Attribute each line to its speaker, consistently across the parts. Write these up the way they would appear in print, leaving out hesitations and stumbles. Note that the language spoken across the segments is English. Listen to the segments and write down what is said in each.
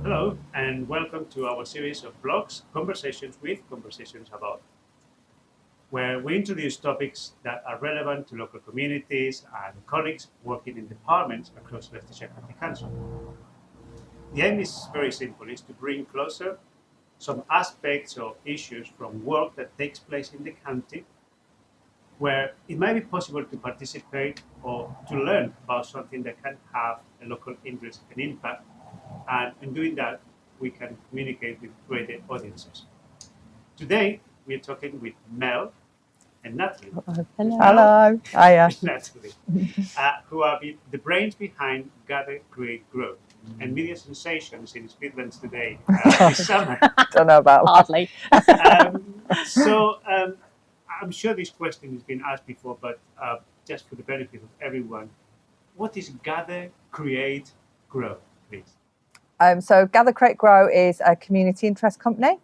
Speaker 1: Hello, and welcome to our series of blogs, Conversations with, Conversations About, where we introduce topics that are relevant to local communities and colleagues working in departments across Leicestershire County Council. The aim is very simple, is to bring closer some aspects or issues from work that takes place in the county, where it might be possible to participate or to learn about something that can have a local interest and impact. And in doing that, we can communicate with greater audiences. Today, we're talking with Mel and Natalie.
Speaker 2: Hello. Hiya.
Speaker 1: Natalie, who are the brains behind Gather, Create, Grow, and media sensations in Speedlands today this summer.
Speaker 2: Don't know about
Speaker 3: Hardly.
Speaker 1: I'm sure this question has been asked before, but just for the benefit of everyone, what is Gather, Create, Grow, please?
Speaker 2: So Gather, Create, Grow is a community interest company,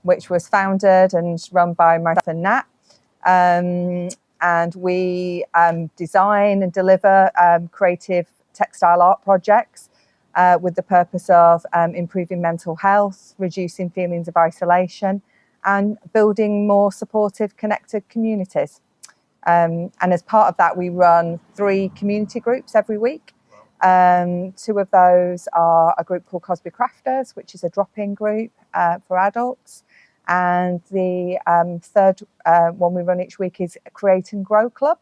Speaker 2: which was founded and run by myself and Nat. And we design and deliver creative textile art projects with the purpose of improving mental health, reducing feelings of isolation, and building more supportive, connected communities. And as part of that, we run 3 community groups every week. 2 of those are a group called Cosby Crafters, which is a drop-in group for adults. And the third one we run each week is Create and Grow Club.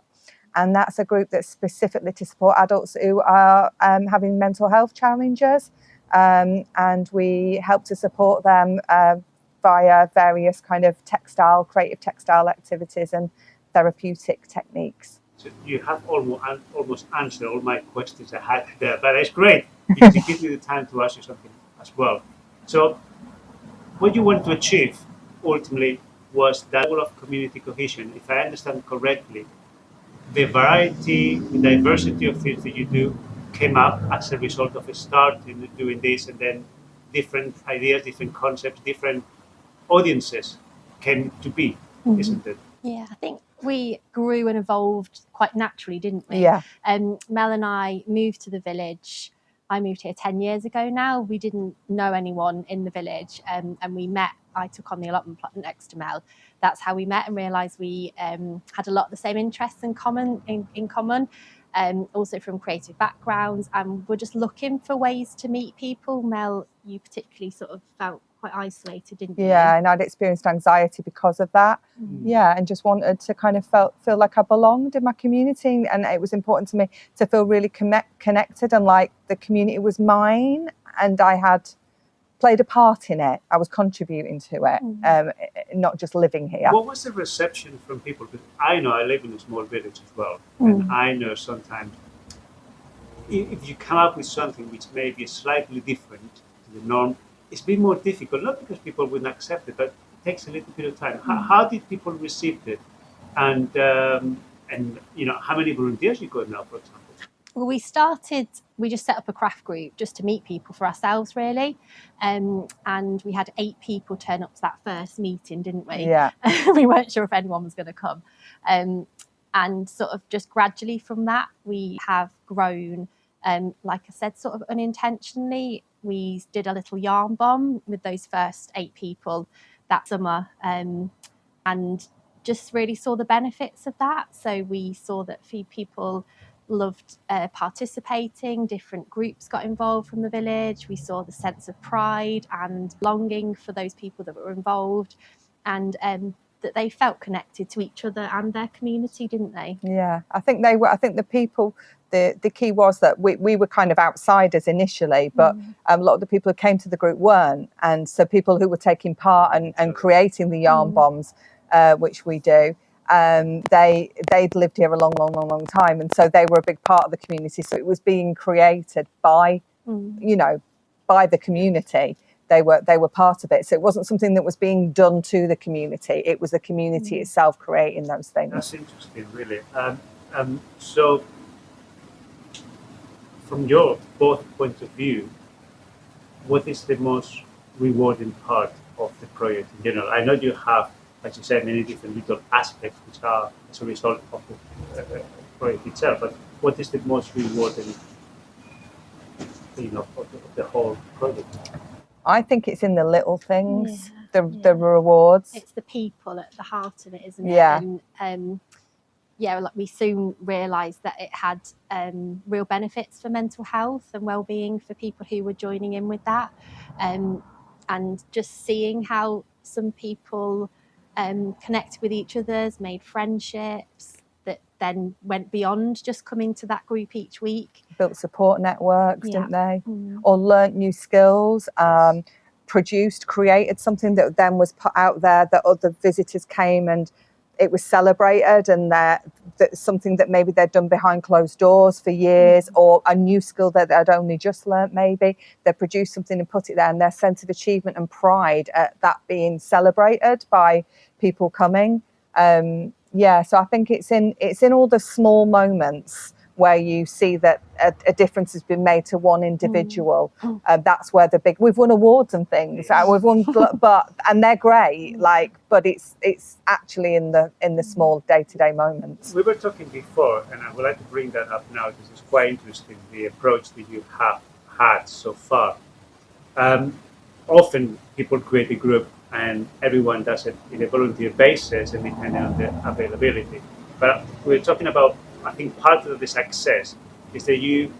Speaker 2: And that's a group that's specifically to support adults who are having mental health challenges. And we help to support them via various kind of creative textile activities and therapeutic techniques.
Speaker 1: So you have almost answered all my questions I had there, but it's great. You give me the time to ask you something as well. So what you want to achieve ultimately was that level of community cohesion. If I understand correctly, the variety, the diversity of things that you do came up as a result of starting doing this, and then different ideas, different concepts, different audiences came to be, isn't it?
Speaker 3: Yeah, I think we grew and evolved quite naturally, didn't we?
Speaker 2: Yeah.
Speaker 3: Mel and I moved to the village. I moved here 10 years ago now. We didn't know anyone in the village, and we met. I took on the allotment plot next to Mel. That's how we met and realised we had a lot of the same interests in common, also from creative backgrounds, and we're just looking for ways to meet people. Mel, you particularly sort of felt quite isolated, didn't you?
Speaker 2: Yeah, and I'd experienced anxiety because of that. Yeah, and just wanted to kind of feel like I belonged in my community, and it was important to me to feel really connected and like the community was mine, and I had played a part in it. I was contributing to it, not just living here.
Speaker 1: What was the reception from people? Because I know I live in a small village as well, and I know sometimes if you come up with something which may be slightly different to the norm, it's been more difficult, not because people wouldn't accept it, but it takes a little bit of time. How did people receive it? And you know, how many volunteers you got now, for example?
Speaker 3: Well, we just set up a craft group just to meet people for ourselves, really. And we had 8 people turn up to that first meeting, didn't we?
Speaker 2: Yeah.
Speaker 3: We weren't sure if anyone was going to come. And sort of just gradually from that, we have grown, like I said, sort of unintentionally. We did a little yarn bomb with those first 8 people that summer, and just really saw the benefits of that. So we saw that people loved participating, different groups got involved from the village. We saw the sense of pride and belonging for those people that were involved, and that they felt connected to each other and their community, didn't they?
Speaker 2: Yeah, I think they were. I think the people, the key was that we were kind of outsiders initially, but a lot of the people who came to the group weren't. And so people who were taking part and creating the yarn bombs, which we do, they'd lived here a long time. And so they were a big part of the community. So it was being created by, by the community. They were part of it. So it wasn't something that was being done to the community. It was the community itself creating those things.
Speaker 1: That's interesting, really. So from your both point of view, what is the most rewarding part of the project in general? I know you have, as you said, many different little aspects which are as a result of the project itself, but what is the most rewarding thing of the whole project?
Speaker 2: I think it's in the little things,
Speaker 3: Yeah,
Speaker 2: the rewards.
Speaker 3: It's the people at the heart of it, isn't it?
Speaker 2: Yeah.
Speaker 3: And like we soon realised that it had real benefits for mental health and well-being for people who were joining in with that, and just seeing how some people connect with each other, made friendships that then went beyond just coming to that group each week.
Speaker 2: Built support networks,
Speaker 3: Yeah.
Speaker 2: didn't they? Or learnt new skills, created something that then was put out there that other visitors came and it was celebrated, and that something that maybe they'd done behind closed doors for years, or a new skill that they'd only just learnt maybe. They produced something and put it there, and their sense of achievement and pride at that being celebrated by people coming. So I think it's in all the small moments where you see that a difference has been made to one individual. That's where we've won awards and things. We've won, and they're great. But it's actually in the small day-to-day moments.
Speaker 1: We were talking before, and I would like to bring that up now because it's quite interesting, the approach that you have had so far. Often people create a group and everyone does it in a volunteer basis and depending on the availability. But we're talking about, I think part of the success is that you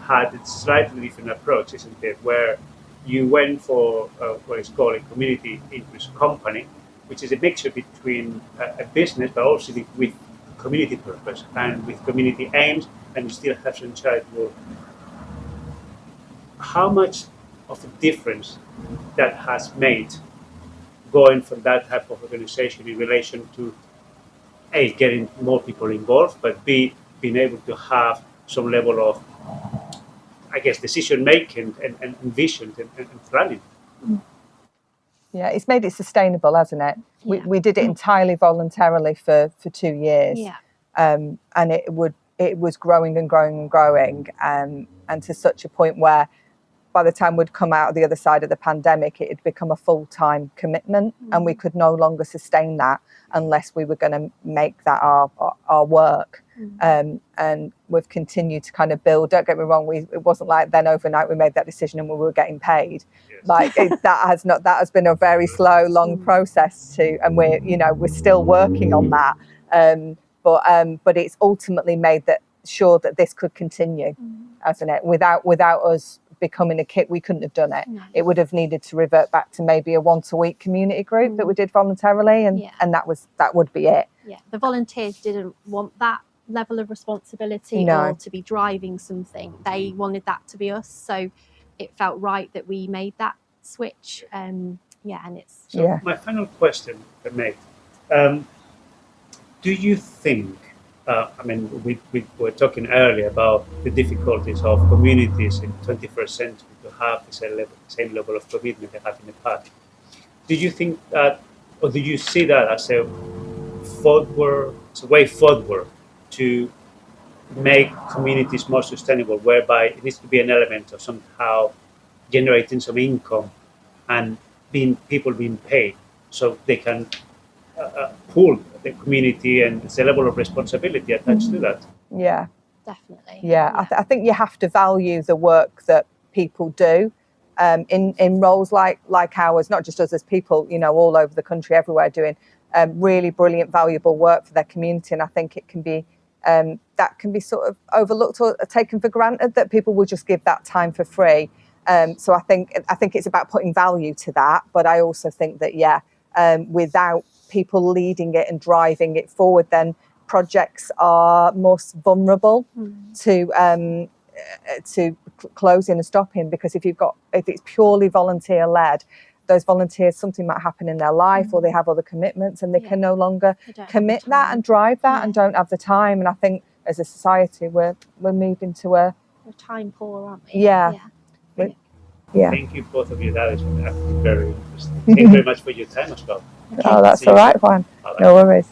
Speaker 1: had a slightly different approach, isn't it? Where you went for what is called a community interest company, which is a mixture between a business but also with community purpose and with community aims, and you still have some charitable. How much of a difference that has made going from that type of organization in relation to A, getting more people involved, but B, being able to have some level of, I guess, decision making and vision and planning?
Speaker 2: Yeah, it's made it sustainable, hasn't it?
Speaker 3: Yeah.
Speaker 2: We did it entirely voluntarily for 2 years.
Speaker 3: Yeah.
Speaker 2: And it was growing and growing and growing, and to such a point where by the time we'd come out of the other side of the pandemic, it had become a full-time commitment, and we could no longer sustain that unless we were going to make that our work. And we've continued to kind of build. Don't get me wrong, it wasn't like then overnight we made that decision and we were getting paid. Yes. That has been a very slow, long process and we're still working on that. But it's ultimately made sure that this could continue, hasn't it? Without us becoming a kit, we couldn't have done it. No. It would have needed to revert back to maybe a once-a-week community group that we did voluntarily, and that would be it.
Speaker 3: Yeah, the volunteers didn't want that level of responsibility or to be driving something. They wanted that to be us, so it felt right that we made that switch. And it's
Speaker 1: my final question, Meg. Do you think? We were talking earlier about the difficulties of communities in 21st century to have the same level of commitment they had in the past. Do you think that, or do you see that as a way forward to make communities more sustainable, whereby it needs to be an element of somehow generating some income and people being paid so they can pool the community, and it's a level of responsibility attached to that?
Speaker 2: Yeah,
Speaker 3: definitely.
Speaker 2: I think you have to value the work that people do in roles like ours, not just us as people, all over the country, everywhere, doing really brilliant, valuable work for their community. And I think it can be that can be sort of overlooked or taken for granted, that people will just give that time for free. So I think it's about putting value to that, but I also think that without people leading it and driving it forward, then projects are most vulnerable to closing and stopping, because if it's purely volunteer led, those volunteers, something might happen in their life or they have other commitments and they can no longer commit that and drive that and don't have the time. And I think as a society we're moving to we're
Speaker 3: time poor, aren't we?
Speaker 2: Yeah.
Speaker 1: Thank you both of you. That is very interesting. Thank you very much for your time as well.
Speaker 2: Oh, that's all right, Juan. No worries.